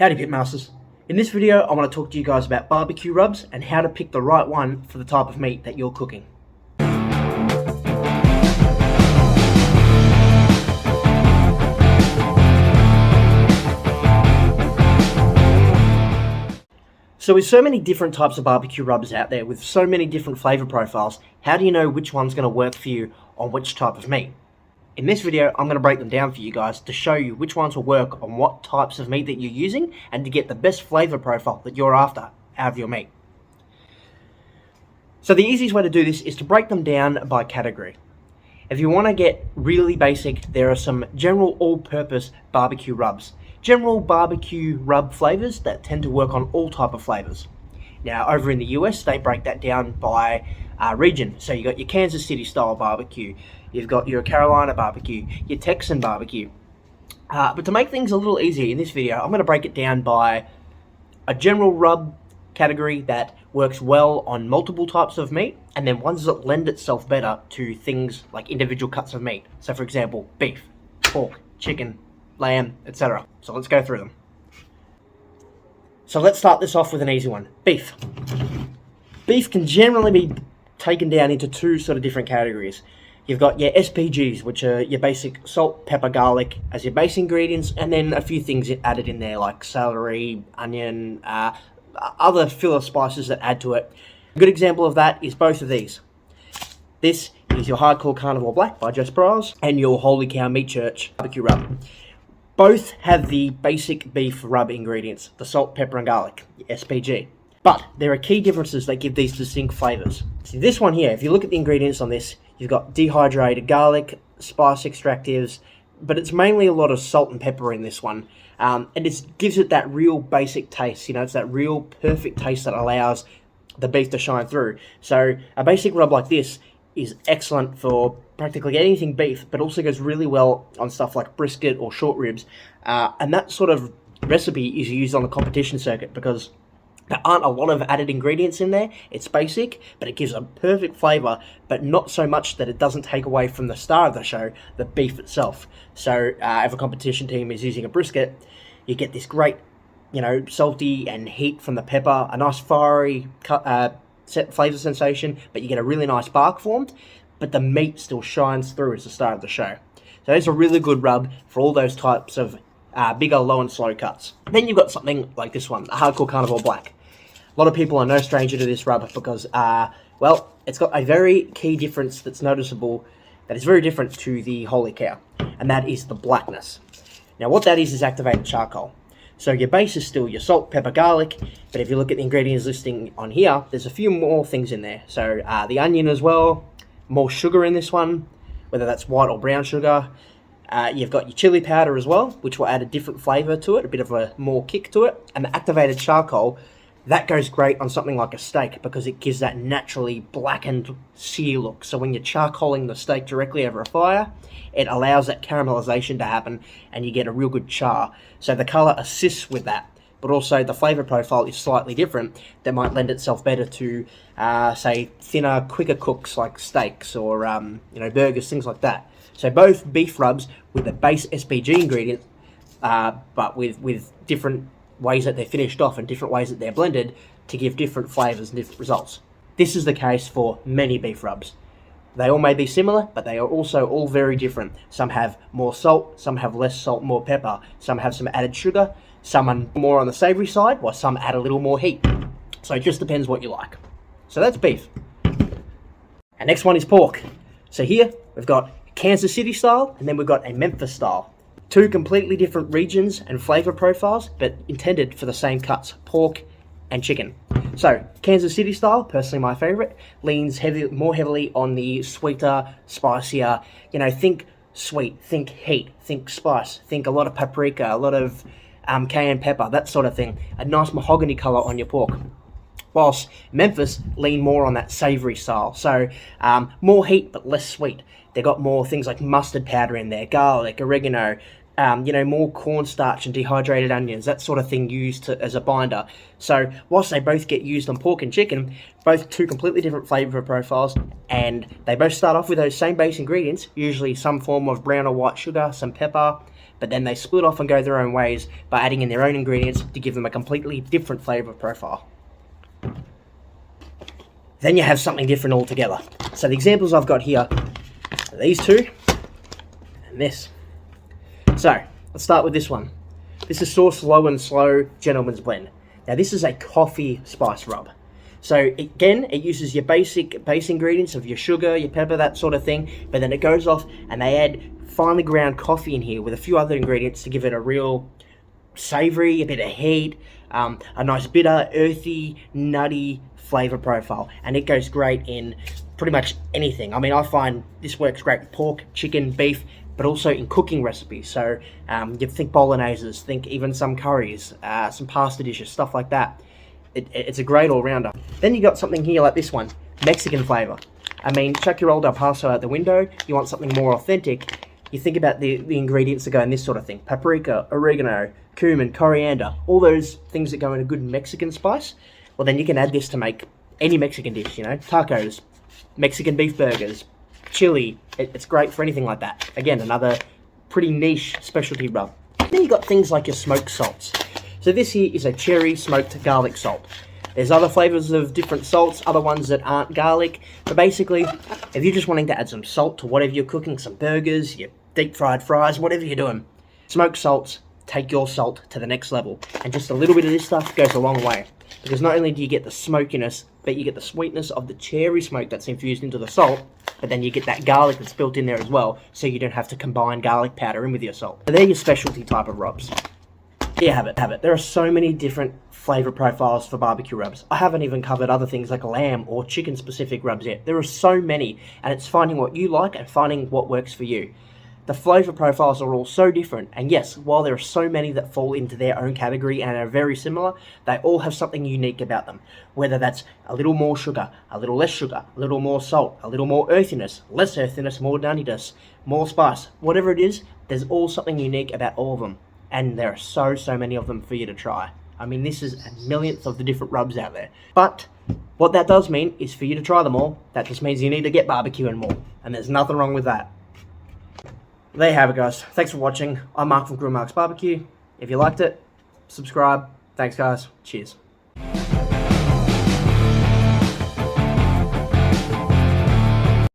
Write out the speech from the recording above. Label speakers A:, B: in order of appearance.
A: Howdy Pitmasters. In this video I want to talk to you guys about barbecue rubs and how to pick the right one for the type of meat that you're cooking. So with so many different types of barbecue rubs out there with so many different flavour profiles, how do you know which one's going to work for you on which type of meat? In this video, I'm going to break them down for you guys to show you which ones will work on what types of meat that you're using and to get the best flavour profile that you're after out of your meat. So the easiest way to do this is to break them down by category. If you want to get really basic, there are some general all-purpose barbecue rubs. General barbecue rub flavours that tend to work on all type of flavours. Now over in the US, they break that down by region. So you got your Kansas City style barbecue, you've got your Carolina barbecue, your Texan barbecue. But to make things a little easier in this video, I'm going to break it down by a general rub category that works well on multiple types of meat, and then ones that lend itself better to things like individual cuts of meat. So for example, beef, pork, chicken, lamb, etc. So let's go through them. So let's start this off with an easy one. Beef. Beef can generally be taken down into two sort of different categories. You've got your SPGs, which are your basic salt, pepper, garlic as your base ingredients, and then a few things added in there like celery, onion, other filler spices that add to it. A good example of that is both of these. This is your Hardcore Carnivore Black by Joe Sprouse and your Holy Cow Meat Church barbecue rub. Both have the basic beef rub ingredients, the salt, pepper and garlic, SPG. But there are key differences that give these distinct flavours. See this one here, if you look at the ingredients on this, you've got dehydrated garlic, spice extractives, but it's mainly a lot of salt and pepper in this one. And it gives it that real basic taste, it's that real perfect taste that allows the beef to shine through. So a basic rub like this is excellent for practically anything beef, but also goes really well on stuff like brisket or short ribs. And that sort of recipe is used on the competition circuit because there aren't a lot of added ingredients in there. It's basic, but it gives a perfect flavour, but not so much that it doesn't take away from the star of the show, the beef itself. So if a competition team is using a brisket, you get this great, salty and heat from the pepper, a nice fiery flavour sensation, but you get a really nice bark formed, but the meat still shines through as the star of the show. So it's a really good rub for all those types of bigger, low and slow cuts. Then you've got something like this one, the Hardcore Carnivore Black. A lot of people are no stranger to this rub because, it's got a very key difference that's noticeable, that is very different to the Holy Cow, and that is the blackness. Now what that is activated charcoal. So your base is still your salt, pepper, garlic, but if you look at the ingredients listing on here, there's a few more things in there. So the onion as well, more sugar in this one, whether that's white or brown sugar. You've got your chili powder as well, which will add a different flavour to it, a bit of a more kick to it. And the activated charcoal, that goes great on something like a steak because it gives that naturally blackened sear look. So when you're charcoaling the steak directly over a fire, it allows that caramelization to happen and you get a real good char. So the colour assists with that, but also the flavour profile is slightly different. That might lend itself better to, say, thinner, quicker cooks like steaks or, burgers, things like that. So both beef rubs with the base SPG ingredient, but with different ways that they're finished off and different ways that they're blended to give different flavours and different results. This is the case for many beef rubs. They all may be similar, but they are also all very different. Some have more salt, some have less salt, more pepper, some have some added sugar, some are more on the savoury side, while some add a little more heat. So it just depends what you like. So that's beef. And next one is pork. So here we've got Kansas City style, and then we've got a Memphis style. Two completely different regions and flavour profiles, but intended for the same cuts, pork and chicken. So, Kansas City style, personally my favourite, leans more heavily on the sweeter, spicier, think sweet, think heat, think spice, think a lot of paprika, a lot of cayenne pepper, that sort of thing. A nice mahogany colour on your pork. Whilst Memphis lean more on that savoury style. So, more heat but less sweet. They've got more things like mustard powder in there, garlic, oregano, more cornstarch and dehydrated onions, that sort of thing used as a binder. So whilst they both get used on pork and chicken, both two completely different flavour profiles, and they both start off with those same base ingredients, usually some form of brown or white sugar, some pepper, but then they split off and go their own ways by adding in their own ingredients to give them a completely different flavour profile. Then you have something different altogether. So the examples I've got here are these two and this. So let's start with this one. This is Source Low and Slow Gentleman's Blend. Now this is a coffee spice rub. So again, it uses your base ingredients of your sugar, your pepper, that sort of thing, but then it goes off and they add finely ground coffee in here with a few other ingredients to give it a real savoury, a bit of heat, a nice bitter, earthy, nutty flavour profile. And it goes great in pretty much anything. I mean, I find this works great with pork, chicken, beef, but also in cooking recipes. So you think bologneses, think even some curries, some pasta dishes, stuff like that. It's a great all-rounder. Then you got something here like this one, Mexican flavour. I mean, chuck your old El Paso out the window, you want something more authentic, you think about the ingredients that go in this sort of thing. Paprika, oregano, cumin, coriander, all those things that go in a good Mexican spice. Well, then you can add this to make any Mexican dish, you know, tacos, Mexican beef burgers, chili. It's great for anything like that. Again, another pretty niche specialty rub. Then you got things like your smoked salts. So this here is a cherry smoked garlic salt. There's other flavors of different salts, other ones that aren't garlic, but basically, if you're just wanting to add some salt to whatever you're cooking, some burgers, your deep fried fries, whatever you're doing, smoked salts take your salt to the next level. And just a little bit of this stuff goes a long way. Because not only do you get the smokiness, but you get the sweetness of the cherry smoke that's infused into the salt, but then you get that garlic that's built in there as well, so you don't have to combine garlic powder in with your salt. So they're your specialty type of rubs. There you have it. There are so many different flavour profiles for barbecue rubs. I haven't even covered other things like lamb or chicken specific rubs yet. There are so many, and it's finding what you like and finding what works for you. The flavour profiles are all so different, and yes, while there are so many that fall into their own category and are very similar, they all have something unique about them. Whether that's a little more sugar, a little less sugar, a little more salt, a little more earthiness, less earthiness, more nuttiness, more spice, whatever it is, there's all something unique about all of them. And there are so many of them for you to try. I mean, this is a millionth of the different rubs out there. But what that does mean is for you to try them all, that just means you need to get barbecuing more. And there's nothing wrong with that. There you have it, guys. Thanks for watching. I'm Mark from Grillmark's Barbecue. If you liked it, subscribe. Thanks, guys. Cheers.